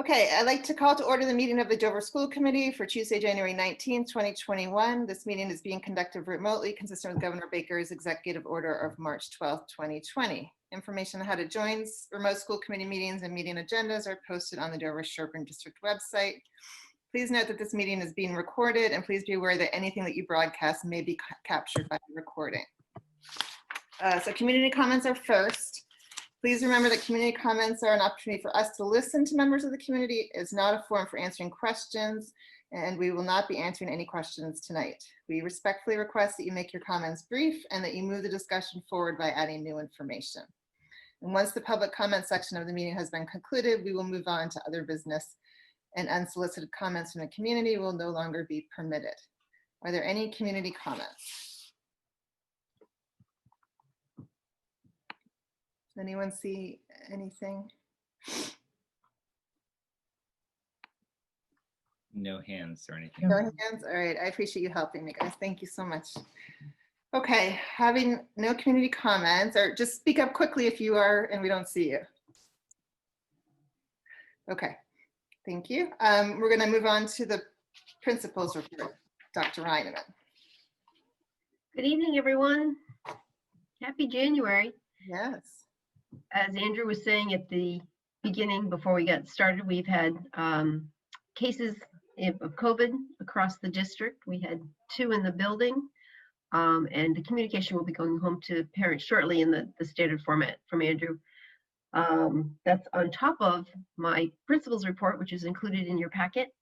Okay, I'd like to call to order the meeting of the Dover School Committee for Tuesday, January 19th, 2021. This meeting is being conducted remotely, consistent with Governor Baker's executive order of March 12th, 2020. Information on how to join remote school committee meetings and meeting agendas are posted on the Dover-Sherburne District website. Please note that this meeting is being recorded, and please be aware that anything that you broadcast may be captured by the recording. So community comments are first. Please remember that community comments are an opportunity for us to listen to members of the community. It's not a forum for answering questions, and we will not be answering any questions tonight. We respectfully request that you make your comments brief and that you move the discussion forward by adding new information. And once the public comment section of the meeting has been concluded, we will move on to other business, and unsolicited comments from the community will no longer be permitted. Are there any community comments? Does anyone see anything? No hands or anything. No hands? All right, I appreciate you helping me, guys. Thank you so much. Okay, having no community comments, or just speak up quickly if you are and we don't see you. Okay, thank you. We're gonna move on to the principal's report. Dr. Reineman. Good evening, everyone. Happy January. Yes. As Andrew was saying at the beginning, before we got started, we've had cases of COVID across the district. We had 2 in the building, and the communication will be going home to parents shortly in the standard format from Andrew. That's on top of my principal's report, which is included in your packet.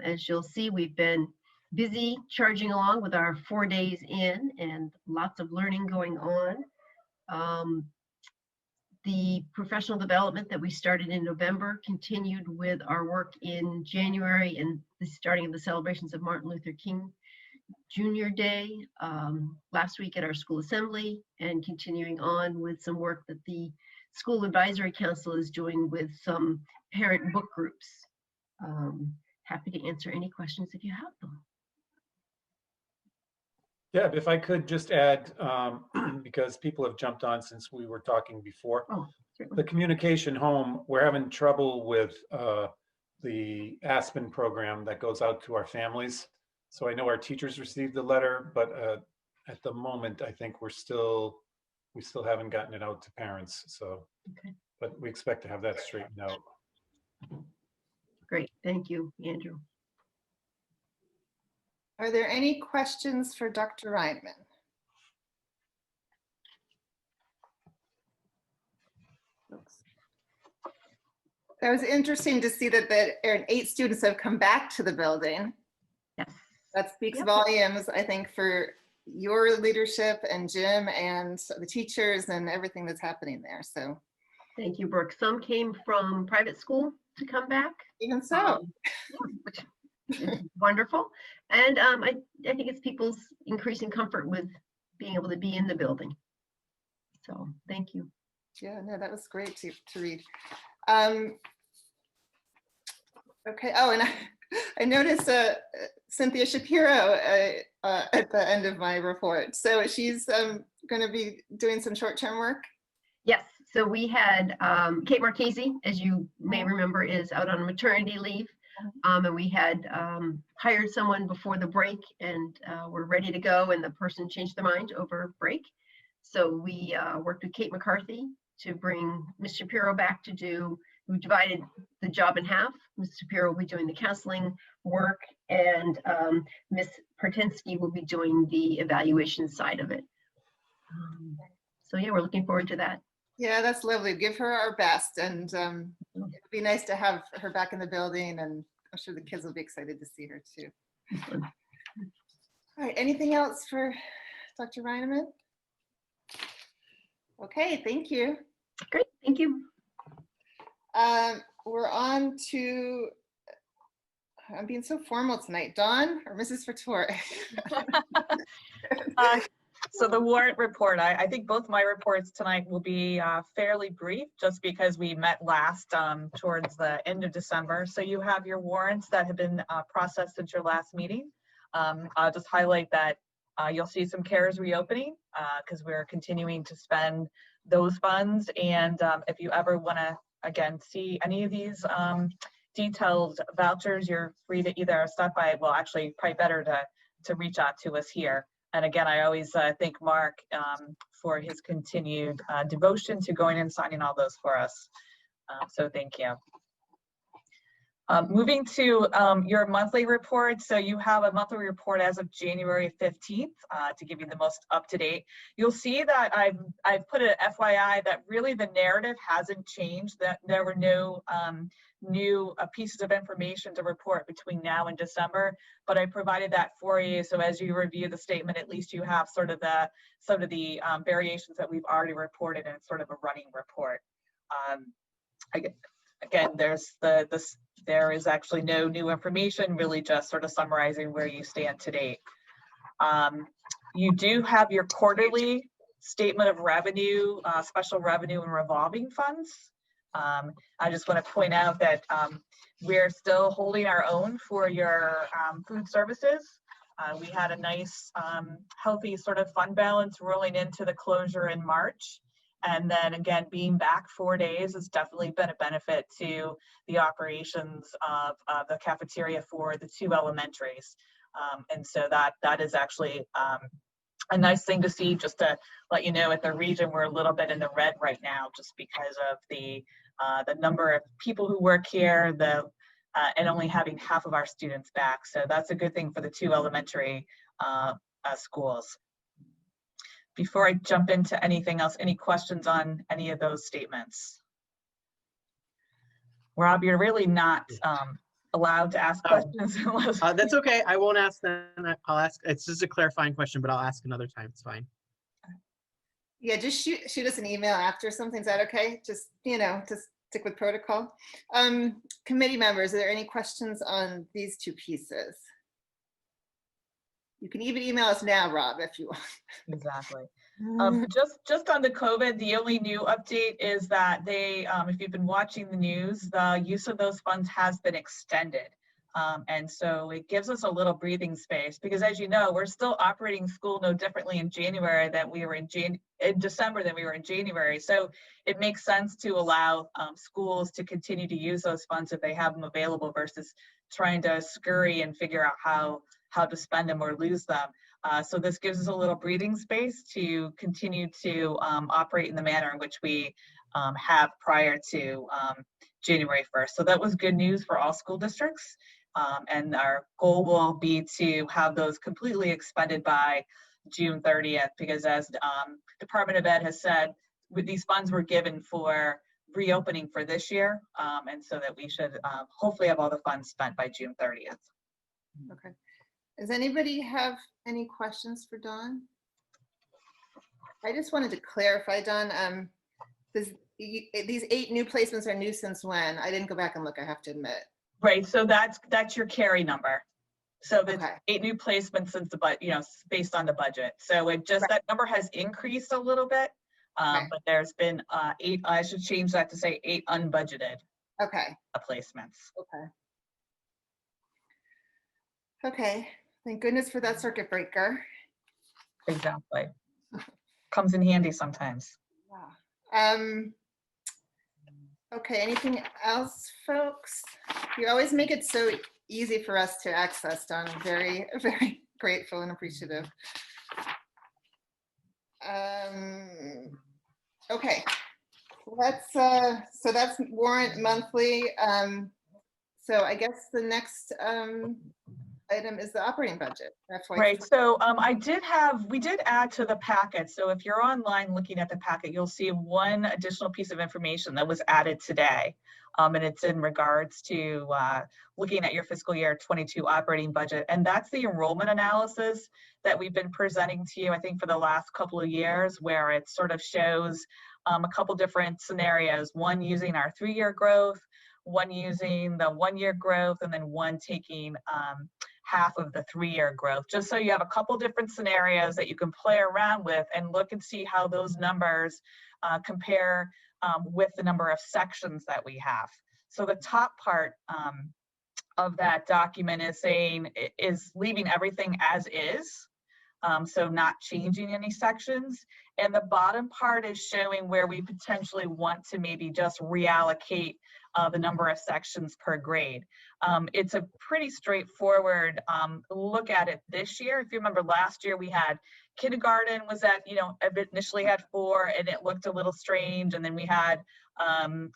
As you'll see, we've been busy charging along with our 4 days in and lots of learning going on. The professional development that we started in November continued with our work in January and the starting of the celebrations of Martin Luther King Jr. Day last week at our school assembly, and continuing on with some work that the School Advisory Council is doing with some parent book groups. Happy to answer any questions if you have them. Deb, if I could just add, because people have jumped on since we were talking before. Oh, the communication home, we're having trouble with the Aspen program that goes out to our families. So I know our teachers received the letter, but at the moment, I think we still haven't gotten it out to parents. So, okay. But we expect to have that straightened out. Great, thank you, Andrew. Are there any questions for Dr. Reineman? That was interesting to see that 8 students have come back to the building. Yes. That speaks volumes, I think, for your leadership and Jim and the teachers and everything that's happening there. So thank you, Brooke. Some came from private school to come back. Even so. Which is wonderful. And I think it's people's increasing comfort with being able to be in the building. So thank you. Yeah, no, that was great to read. Okay, oh, and I noticed Cynthia Shapiro at the end of my report. So she's going to be doing some short-term work? Yes, so we had Kate Marchese, as you may remember, is out on maternity leave. And we had hired someone before the break, and we're ready to go, and the person changed their mind over break. So we worked with Kate McCarthy to bring Ms. Shapiro back to do, we divided the job in half. Ms. Shapiro will be doing the counseling work, and Ms. Partensky will be doing the evaluation side of it. So yeah, we're looking forward to that. Yeah, that's lovely. Give her our best, and it'd be nice to have her back in the building, and I'm sure the kids will be excited to see her too. All right, anything else for Dr. Reineman? Okay, thank you. Great, thank you. We're on to, I'm being so formal tonight, Dawn or Mrs. Fattore? So the warrant report, I think both my reports tonight will be fairly brief, just because we met last towards the end of December. So you have your warrants that have been processed since your last meeting. I'll just highlight that you'll see some CARES reopening because we're continuing to spend those funds. And if you ever want to again, see any of these detailed vouchers, you're free to either stop by, well, actually, probably better to reach out to us here. And again, I always thank Mark for his continued devotion to going and signing all those for us. So thank you. Moving to your monthly report. So you have a monthly report as of January 15th to give you the most up-to-date. You'll see that I've put an FYI that really the narrative hasn't changed, that there were no new pieces of information to report between now and December, but I provided that for you. So as you review the statement, at least you have sort of the variations that we've already reported, and it's sort of a running report. Again, there is actually no new information, really just sort of summarizing where you stand to date. You do have your quarterly statement of revenue, special revenue and revolving funds. I just want to point out that we're still holding our own for your food services. We had a nice, healthy sort of fund balance rolling into the closure in March. And then again, being back 4 days has definitely been a benefit to the operations of the cafeteria for the 2 elementaries. And so that is actually a nice thing to see, just to let you know, at the region, we're a little bit in the red right now, just because of the number of people who work here, and only having half of our students back. So that's a good thing for the 2 elementary schools. Before I jump into anything else, any questions on any of those statements? Rob, you're really not allowed to ask questions. That's okay. I won't ask then. I'll ask. It's just a clarifying question, but I'll ask another time. It's fine. Yeah, just shoot us an email after something. Is that okay? Just, just stick with protocol. Committee members, are there any questions on these 2 pieces? You can even email us now, Rob, if you want. Exactly. Just on the COVID, the only new update is that they, if you've been watching the news, the use of those funds has been extended. And so it gives us a little breathing space, because as you know, we're still operating school no differently in January than we were in December than we were in January. So it makes sense to allow schools to continue to use those funds if they have them available, versus trying to scurry and figure out how to spend them or lose them. So this gives us a little breathing space to continue to operate in the manner in which we have prior to January 1st. So that was good news for all school districts. And our goal will be to have those completely expended by June 30th, because as Department of Ed has said, these funds were given for reopening for this year. And so that we should hopefully have all the funds spent by June 30th. Okay. Does anybody have any questions for Dawn? I just wanted to clarify, Dawn, these 8 new placements are new since when? I didn't go back and look, I have to admit. Right, so that's your carry number. So that's Okay. 8 new placements since the based on the budget. So it just, that number has increased a little bit, Okay. but there's been 8, I should change that to say 8 unbudgeted Okay. placements. Okay. Thank goodness for that circuit breaker. Exactly. Comes in handy sometimes. Yeah. Okay, anything else, folks? You always make it so easy for us to access, Dawn. I'm very, very grateful and appreciative. Okay, so that's warrant monthly. So I guess the next item is the operating budget. Right, so we did add to the packet. So if you're online looking at the packet, you'll see one additional piece of information that was added today. And it's in regards to looking at your fiscal year 22 operating budget. And that's the enrollment analysis that we've been presenting to you, I think, for the last couple of years, where it sort of shows a couple different scenarios, one using our 3-year growth, one using the 1-year growth, and then one taking half of the 3-year growth, just so you have a couple different scenarios that you can play around with and look and see how those numbers compare with the number of sections that we have. So the top part of that document is leaving everything as is. So not changing any sections. And the bottom part is showing where we potentially want to maybe just reallocate the number of sections per grade. It's a pretty straightforward look at it this year. If you remember last year, we had kindergarten was at, initially had 4 and it looked a little strange. And then we had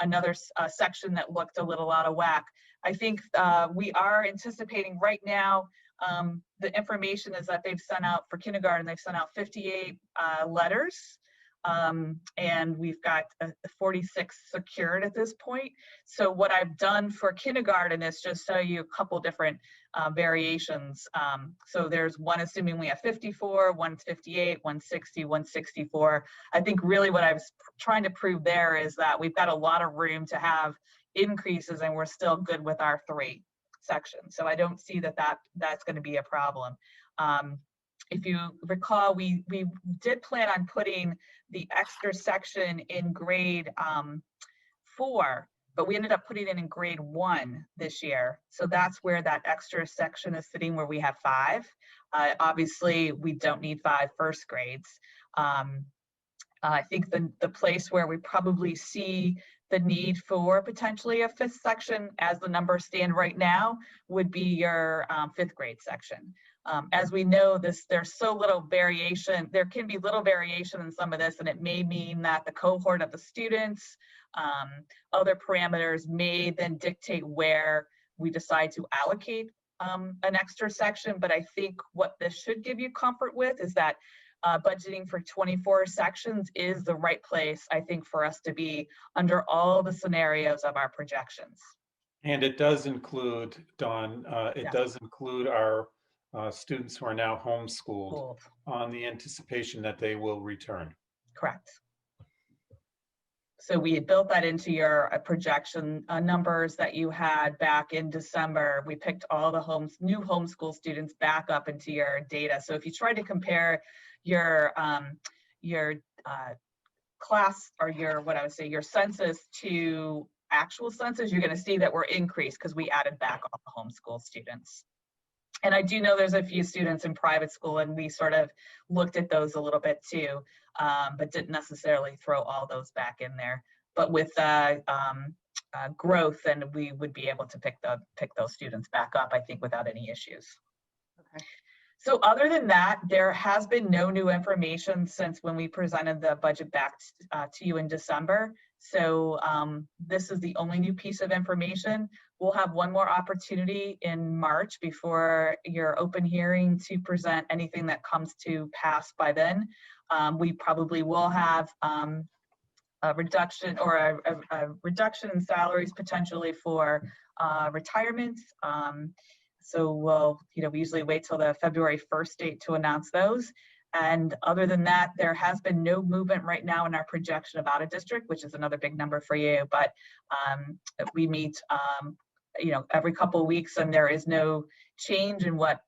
another section that looked a little out of whack. I think we are anticipating right now, the information is that they've sent out for kindergarten, they've sent out 58 letters. And we've got 46 secured at this point. So what I've done for kindergarten is just show you a couple different variations. So there's one assuming we have 54, 158, 160, 164. I think really what I was trying to prove there is that we've got a lot of room to have increases and we're still good with our 3 sections. So I don't see that's going to be a problem. If you recall, we did plan on putting the extra section in grade 4, but we ended up putting it in grade 1 this year. So that's where that extra section is sitting, where we have 5. Obviously, we don't need 5 first grades. I think the place where we probably see the need for potentially a 5th section as the numbers stand right now would be your 5th grade section. As we know, there's so little variation. There can be little variation in some of this, and it may mean that the cohort of the students, other parameters may then dictate where we decide to allocate an extra section. But I think what this should give you comfort with is that budgeting for 24 sections is the right place, I think, for us to be under all the scenarios of our projections. And it does include, Dawn, Yeah. does include our students who are now homeschooled Cool. on the anticipation that they will return. Correct. So we had built that into your projection numbers that you had back in December. We picked all the new homeschool students back up into your data. So if you try to compare your class or your census to actual census, you're going to see that we're increased because we added back all the homeschool students. And I do know there's a few students in private school, and we sort of looked at those a little bit too, but didn't necessarily throw all those back in there. But with growth, then we would be able to pick those students back up, I think, without any issues. Okay. So other than that, there has been no new information since when we presented the budget back to you in December. So this is the only new piece of information. We'll have one more opportunity in March before your open hearing to present anything that comes to pass by then. We probably will have a reduction or a reduction in salaries potentially for retirements. So we'll, we usually wait till the February 1st date to announce those. And other than that, there has been no movement right now in our projection of out of district, which is another big number for you. But we meet, every couple of weeks, and there is no change in what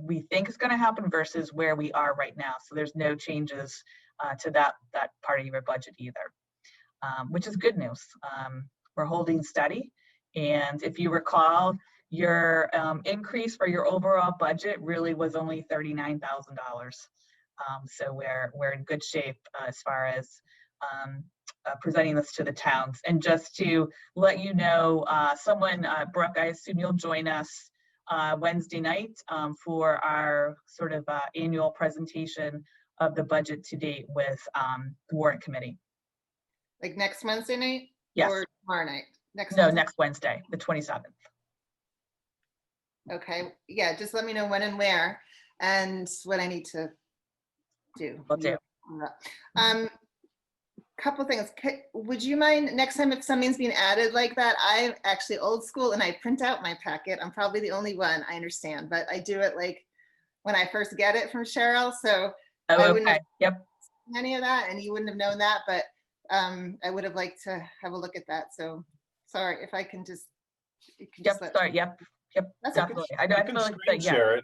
we think is going to happen versus where we are right now. So there's no changes to that part of your budget either, which is good news. We're holding steady. And if you recall, your increase for your overall budget really was only $39,000. So we're in good shape as far as presenting this to the towns. And just to let you know, Brooke, I assume you'll join us Wednesday night for our sort of annual presentation of the budget to date with the warrant committee. Like next Wednesday night? Yes. Or tomorrow night? Next Wednesday, the 27th. Okay, yeah, just let me know when and where and what I need to do. Will do. Couple things. Would you mind next time if something's being added like that? I'm actually old school and I print out my packet. I'm probably the only one, I understand, but I do it like when I first get it from Cheryl. So I wouldn't have any of that and you wouldn't have known that, but I would have liked to have a look at that. So sorry if I can just. That's definitely. You can screen share it.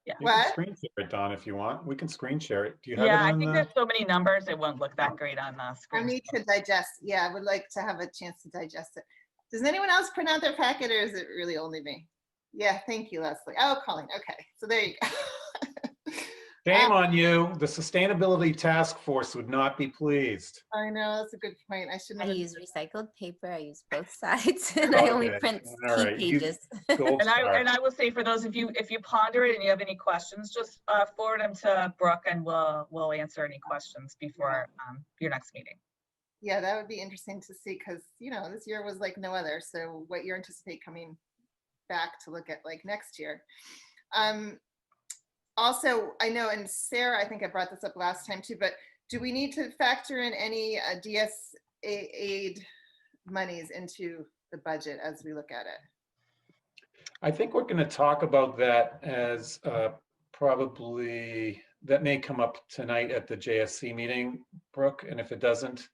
Yeah. You can screen share it, Dawn, if you want. We can screen share it. Do you have it Yeah, I on think there's so many numbers, it won't look that great on the I screen. need to digest. Yeah, I would like to have a chance to digest it. Does anyone else print out their packet or is it really only me? Yeah, thank you, Leslie. Oh, Colleen. Okay, so there you go. Shame on you. The Sustainability Task Force would not be pleased. I know, that's a good point. I shouldn't I have. use recycled paper. I use both sides, and I only Okay, print all key right, you- pages. Gold star. And I will say for those of you, if you ponder it and you have any questions, just forward them to Brooke and we'll answer any questions before your next meeting. Yeah, that would be interesting to see because, this year was like no other. So what you anticipate coming back to look at like next year. Also, I know, and Sarah, I think I brought this up last time too, but do we need to factor in any DS aid monies into the budget as we look at it? I think we're going to talk about that as probably, that may come up tonight at the JSC meeting, Brooke, and if it doesn't,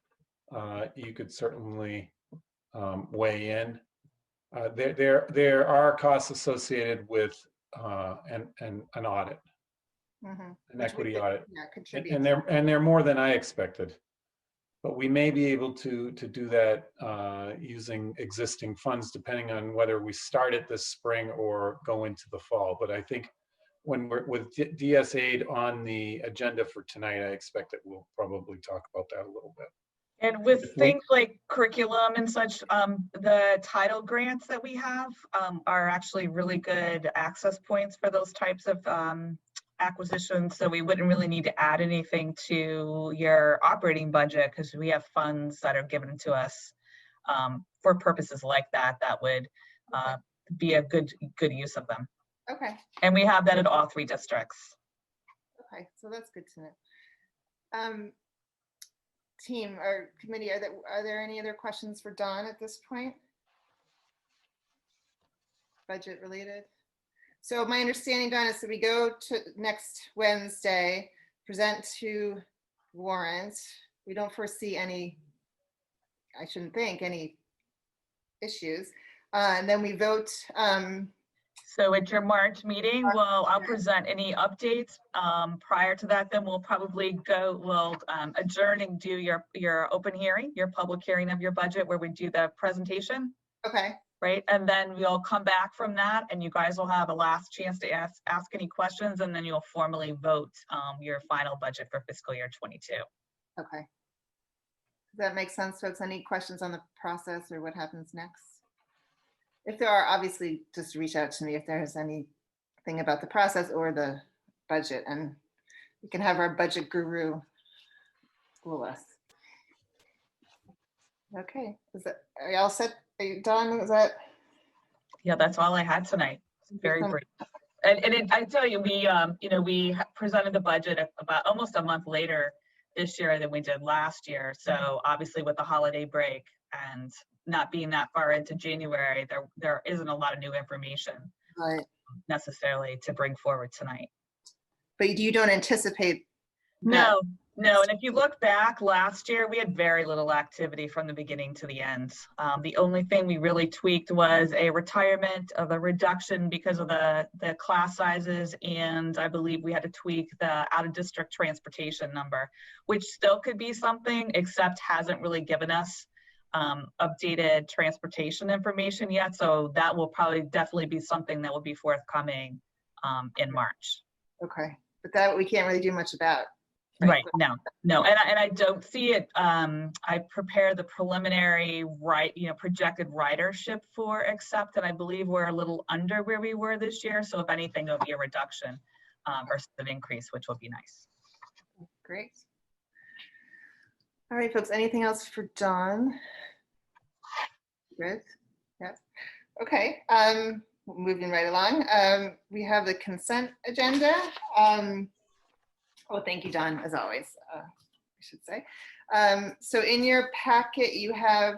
you could certainly weigh in. There are costs associated with an audit, Mhm. an Which we equity could, audit, yeah, contribute. and they're more than I expected. But we may be able to do that using existing funds, depending on whether we start it this spring or go into the fall. But I think when we're with DS aid on the agenda for tonight, I expect that we'll probably talk about that a little bit. And with If we- things like curriculum and such, the title grants that we have are actually really good access points for those types of acquisitions. So we wouldn't really need to add anything to your operating budget because we have funds that are given to us for purposes like that, that would be a good use of them. Okay, And we have that at all 3 districts. okay, so that's good to know. Team or committee, are there any other questions for Dawn at this point? Budget related? So my understanding, Dawn, is that we go to next Wednesday, present to warrant. We don't foresee any, I shouldn't think, any issues. And then we vote. So at your March meeting, I'll present any updates. Prior to that, then we'll adjourn and do your open hearing, your public hearing of your budget where we do the presentation, Okay, right? And then we'll come back from that and you guys will have a last chance to ask any questions and then you'll formally vote your final budget for fiscal year 22. okay. Does that make sense, folks? Any questions on the process or what happens next? If there are, obviously, just reach out to me if there's anything about the process or the budget, and we can have our budget guru school us. Okay, are y'all set? Are you done? Is that? Yeah, that's all I had tonight. Very brief. And I tell you, we presented the budget about almost a month later this year than we did last year. So obviously with the holiday break and not being that far into January, there isn't a lot of new information Right. necessarily to bring forward tonight. But you don't anticipate? No. And if you look back last year, we had very little activity from the beginning to the end. The only thing we really tweaked was a retirement of a reduction because of the class sizes. And I believe we had to tweak the out of district transportation number, which still could be something, except hasn't really given us updated transportation information yet. So that will probably definitely be something that will be forthcoming in March. Okay, but that we can't really do much about. Right. No. And I don't see it. I prepare the preliminary projected ridership for accept, and I believe we're a little under where we were this year. So if anything, there'll be a reduction versus an increase, which will be nice. Great. All right, folks, anything else for Dawn? Good. Yes. Okay. Moving right along. We have the consent agenda. Oh, thank you, Dawn, as always, I should say. So in your packet, you have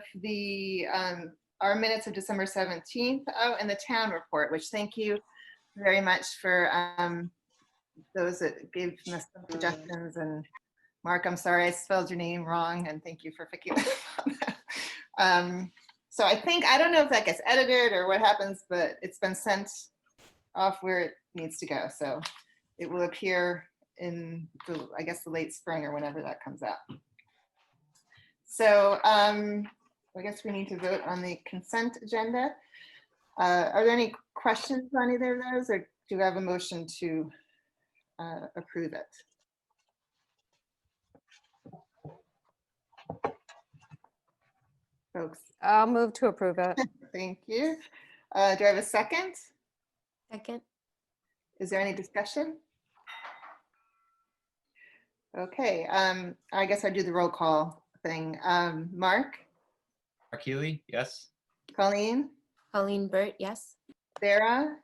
our minutes of December 17th. Oh, and the town report, which thank you very much for those that gave us some suggestions. And Mark, I'm sorry I spelled your name wrong, and thank you for picking up on that. So I don't know if that gets edited or what happens, but it's been sent off where it needs to go. So it will appear in I guess the late spring or whenever that comes out. So I guess we need to vote on the consent agenda. Are there any questions on either of those, or do we have a motion to approve it. Folks, I'll move to approve it. thank you. Do I have a second? Second. Is there any discussion? Okay, I guess I'll do the roll call thing. Mark, Mark Healy, yes. Colleen, Colleen Burt, yes. Sarah,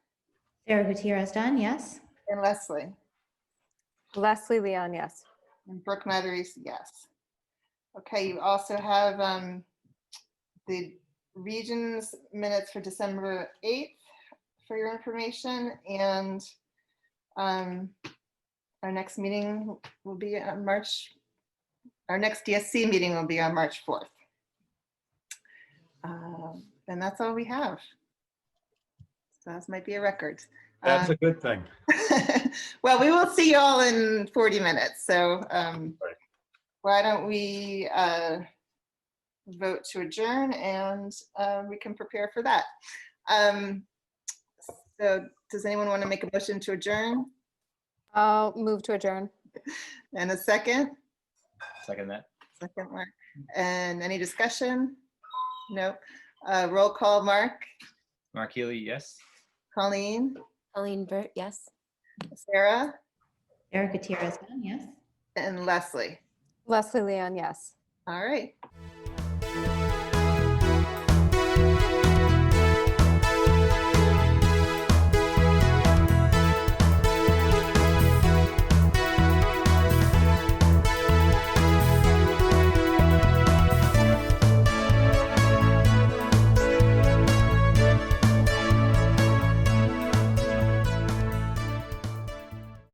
Sarah Gutierrez Dunn, yes. and Leslie. Leslie Leon, yes. And Brooke Matherese, yes. Okay, you also have the regions minutes for December 8th for your information, and our next meeting will be on our next DSC meeting will be on March 4th. And that's all we have. So this might be a record. That's a good thing. Well, we will see you all in 40 minutes. So why don't we vote to adjourn, and we can prepare for that. So does anyone want to make a motion to adjourn? I'll move to adjourn. And a second? Second that. Second, Mark. And any discussion? No. Roll call, Mark, Mark Healy, yes. Colleen, Colleen Burt, yes. Sarah, Sarah Gutierrez Dunn, yes. and Leslie. Leslie Leon, yes. All right.